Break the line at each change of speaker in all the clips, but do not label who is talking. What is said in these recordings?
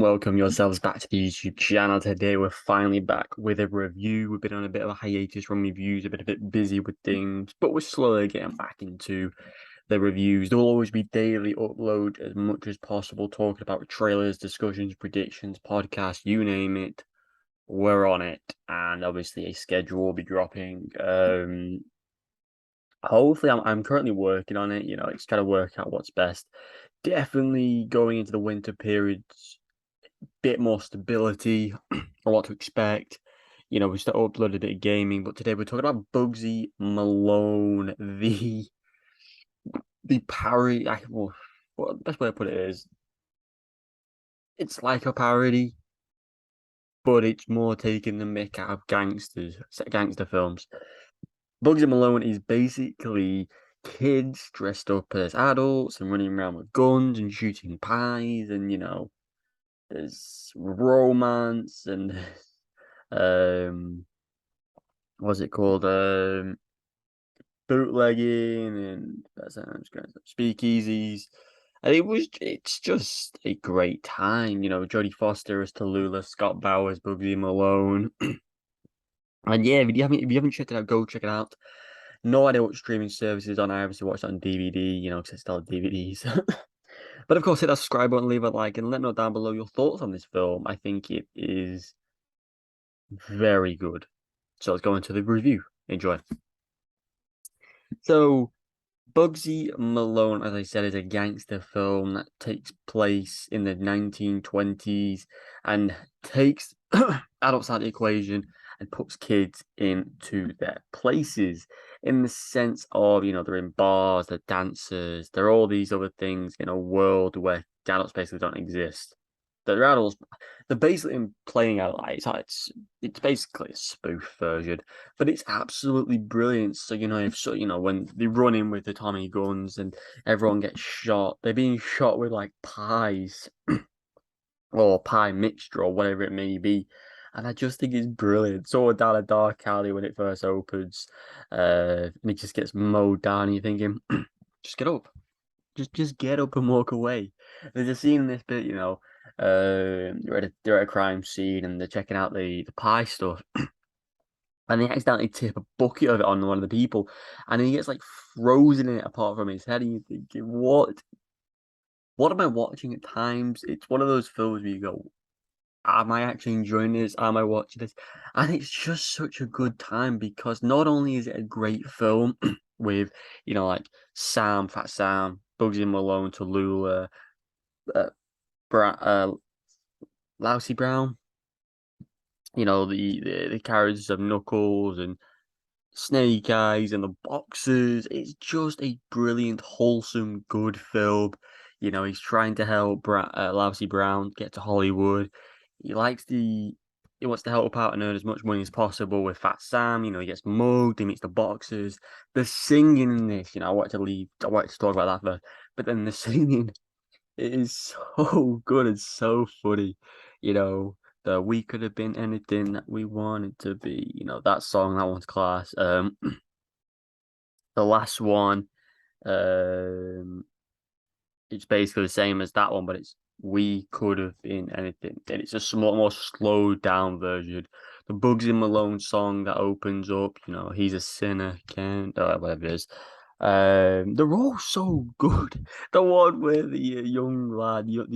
welcome yourselves back to the YouTube channel. Today we're finally back with a review. We've been on a bit of a hiatus from reviews, a bit busy with things, but we're slowly getting back into the reviews. There will always be daily upload as much as possible, talking about trailers, discussions, predictions, podcasts, you name it. We're on it, and obviously a schedule will be dropping. Hopefully, I'm currently working on it. It's trying to work out what's best. Definitely going into the winter periods, bit more stability or what to expect. We start uploading a bit of gaming, but today we're talking about Bugsy Malone, the parody. Well, the best way to put it is, it's like a parody, but it's more taking the mick out of gangster films. Bugsy Malone is basically kids dressed up as adults and running around with guns and shooting pies, and there's romance and what's it called? Bootlegging, and that sounds great. Speakeasies. And it's just a great time. Jodie Foster as Tallulah, Scott Bowers, Bugsy Malone. And yeah, if you haven't checked it out, go check it out. No idea what streaming service is on. I obviously watched it on DVD, because I still have DVDs. But of course, hit that subscribe button, leave a like, and let me know down below your thoughts on this film. I think it is very good. So let's go into the review. Enjoy. So, Bugsy Malone, as I said, is a gangster film that takes place in the 1920s and takes adults out of the equation and puts kids into their places, in the sense of, they're in bars, they're dancers, they're all these other things in a world where adults basically don't exist. They're adults. They're basically playing out like it's basically a spoof version, but it's absolutely brilliant. So when they run in with the Tommy guns and everyone gets shot, they're being shot with like pies or pie mixture or whatever it may be. And I just think it's brilliant. So down a dark alley when it first opens, and it just gets mowed down. And you're thinking, just get up, just get up and walk away. There's a scene in this bit, they're at a crime scene and they're checking out the pie stuff, and they accidentally tip a bucket of it on one of the people, and he gets like frozen in it apart from his head, and you're thinking, what am I watching at times? It's one of those films where you go, am I actually enjoying this? Am I watching this? And it's just such a good time, because not only is it a great film with, like Fat Sam, Bugsy Malone, Tallulah, uh, Lousy Brown, the characters of Knuckles and Snake Eyes and the boxers. It's just a brilliant, wholesome, good film. He's trying to help Lousy Brown get to Hollywood. He likes the he wants to help out and earn as much money as possible with Fat Sam. He gets mugged, he meets the boxers. The singing in this, I wanted to talk about that first. But then the singing, it is so good and so funny. That we could have been anything that we wanted to be. That song, that one's class. The last one, um, it's basically the same as that one, but it's we could have been anything. And it's a somewhat more slowed down version. The Bugsy Malone song that opens up, he's a sinner, can't whatever it is. They're all so good. The one where the young lad, the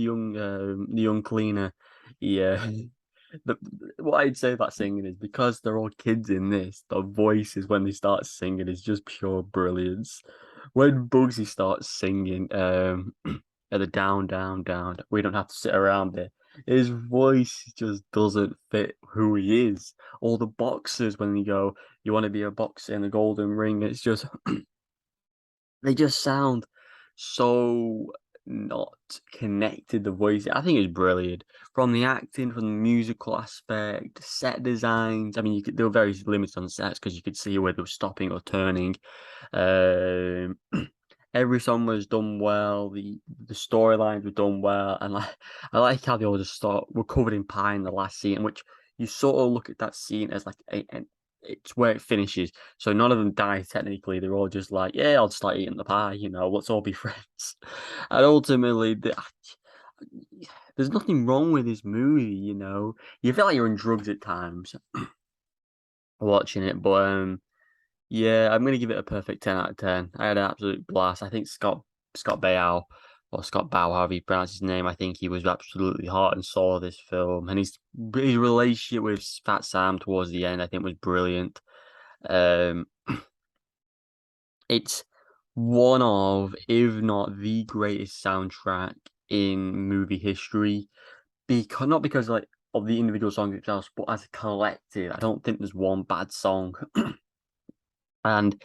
young cleaner, yeah. What I'd say about singing is, because they're all kids in this, the voices when they start singing is just pure brilliance. When Bugsy starts singing, at the down, down, down, we don't have to sit around there. His voice just doesn't fit who he is. All the boxers, when they go, you want to be a boxer in the golden ring, it's just they just sound so not connected. The voice, I think, is brilliant. From the acting, from the musical aspect, set designs. I mean, they were very limited on sets because you could see where they were stopping or turning. Um, every song was done well. The storylines were done well, and I like how they all just were covered in pie in the last scene, which you sort of look at that scene as like it's where it finishes. So none of them die technically. They're all just like, yeah, I'll start eating the pie. Let's all be friends. And ultimately, there's nothing wrong with this movie, you know. You feel like you're on drugs at times watching it, but yeah, I'm gonna give it a perfect 10 out of 10. I had an absolute blast. I think Scott Baio or Scott Bow, however you pronounce his name, I think he was absolutely heart and soul of this film, and his relationship with Fat Sam towards the end, I think, was brilliant. Um, it's one of, if not the greatest soundtrack in movie history. Because not because like of the individual songs themselves, but as a collective, I don't think there's one bad song. And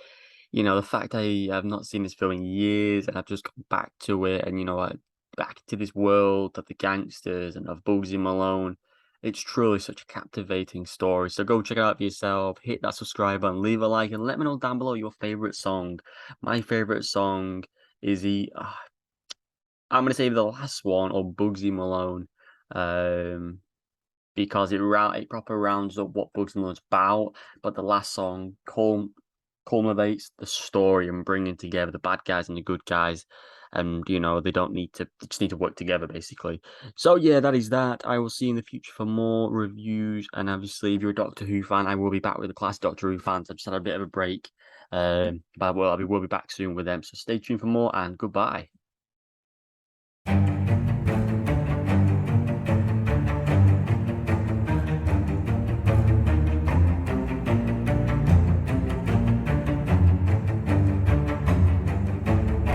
the fact I have not seen this film in years, and I've just gone back to it, and back to this world of the gangsters and of Bugsy Malone. It's truly such a captivating story. So go check it out for yourself. Hit that subscribe button, leave a like, and let me know down below your favorite song. My favorite song is I'm gonna say the last one, or Bugsy Malone. Um, because it proper rounds up what Bugsy Malone's about. But the last song culminates the story and bringing together the bad guys and the good guys, and they just need to work together basically. So yeah, that is that. I will see you in the future for more reviews, and obviously if you're a Doctor Who fan, I will be back with the classic Doctor Who fans. I've just had a bit of a break, but we'll be back soon with them. So stay tuned for more, and goodbye.